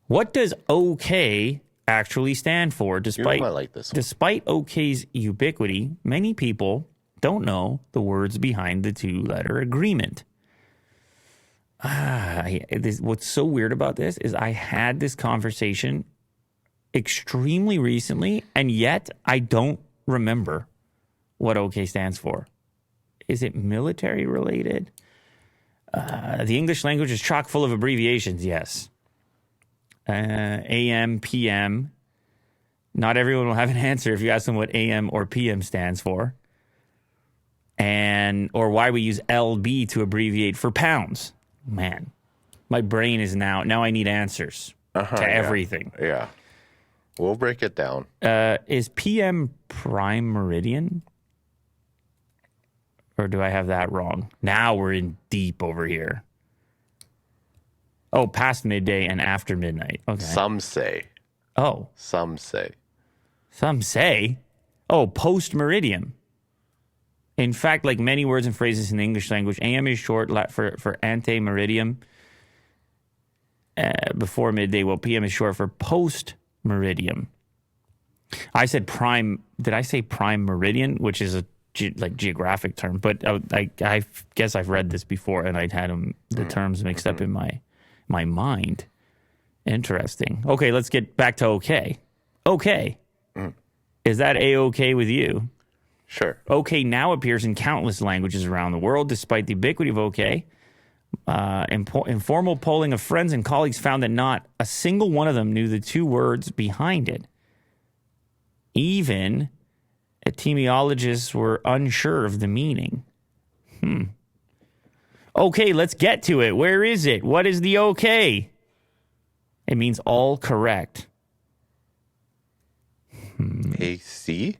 What does OK actually stand for? You might like this one. Despite OK's ubiquity, many people don't know the words behind the two-letter agreement. What's so weird about this is I had this conversation extremely recently, and yet I don't remember what OK stands for. Is it military related? The English language is chock full of abbreviations, yes. AM, PM. Not everyone will have an answer if you ask them what AM or PM stands for. Or why we use LB to abbreviate for pounds. Man, my brain is now I need answers to everything. Yeah. We'll break it down. Is PM prime meridian? Or do I have that wrong? Now we're in deep over here. Oh, past midday and after midnight. Okay. Some say. Oh. Some say. Some say. Oh, post meridian. In fact, like many words and phrases in the English language, AM is short for ante meridium. Before midday, well, PM is short for post meridium. I said prime. Did I say prime meridian, which is a geographic term? But I guess I've read this before, and I'd had the terms mixed up in my mind. Interesting. Okay, let's get back to OK. OK. Is that A-OK with you? Sure. OK now appears in countless languages around the world, despite the ubiquity of OK. Informal polling of friends and colleagues found that not a single one of them knew the two words behind it. Even etymologists were unsure of the meaning. Okay, let's get to it. Where is it? What is the OK? It means all correct. AC?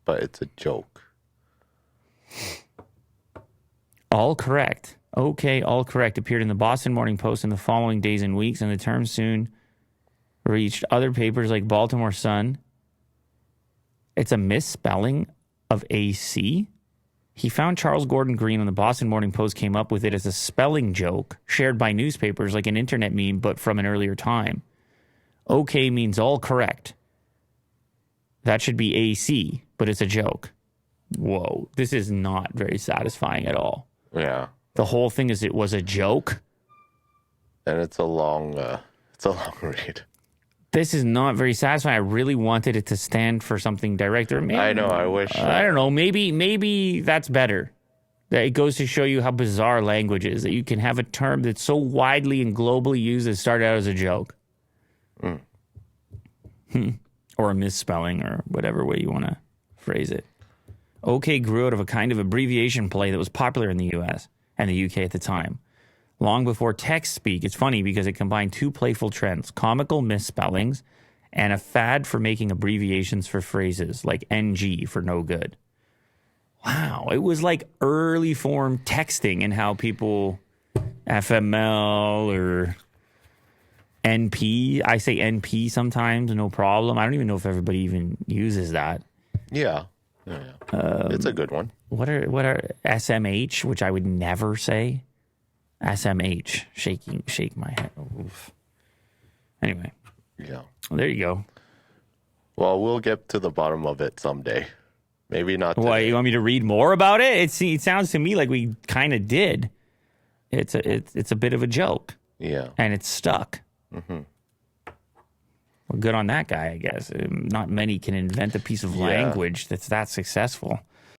But it's a joke. All correct. OK, all correct appeared in the Boston Morning Post in the following days and weeks, and the term soon reached other papers like Baltimore Sun. It's a misspelling of AC. He found Charles Gordon Green on the Boston Morning Post came up with it as a spelling joke shared by newspapers like an internet meme, but from an earlier time. OK means all correct. That should be AC, but it's a joke. Whoa, this is not very satisfying at all. Yeah. The whole thing is it was a joke. And it's a long read. This is not very satisfying. I really wanted it to stand for something direct. Or maybe, I know, I wish. I don't know. Maybe that's better. That it goes to show you how bizarre language is, that you can have a term that's so widely and globally used that started out as a joke. Or a misspelling, or whatever way you want to phrase it. OK grew out of a kind of abbreviation play that was popular in the U.S. and the UK at the time. Long before text speak, it's funny because it combined two playful trends, comical misspellings and a fad for making abbreviations for phrases like NG for no good. Wow, it was like early form texting and how people FML or NP. I say NP sometimes, no problem. I don't even know if everybody even uses that. Yeah. It's a good one. What are SMH, which I would never say. SMH, shake my head. Oof. Anyway. Yeah. Well, there you go. Well, we'll get to the bottom of it someday. Maybe not today. Why, you want me to read more about it? It sounds to me like we kind of did. It's a bit of a joke. Yeah. And it's stuck. Well, good on that guy, I guess. Not many can invent a piece of language that's that successful.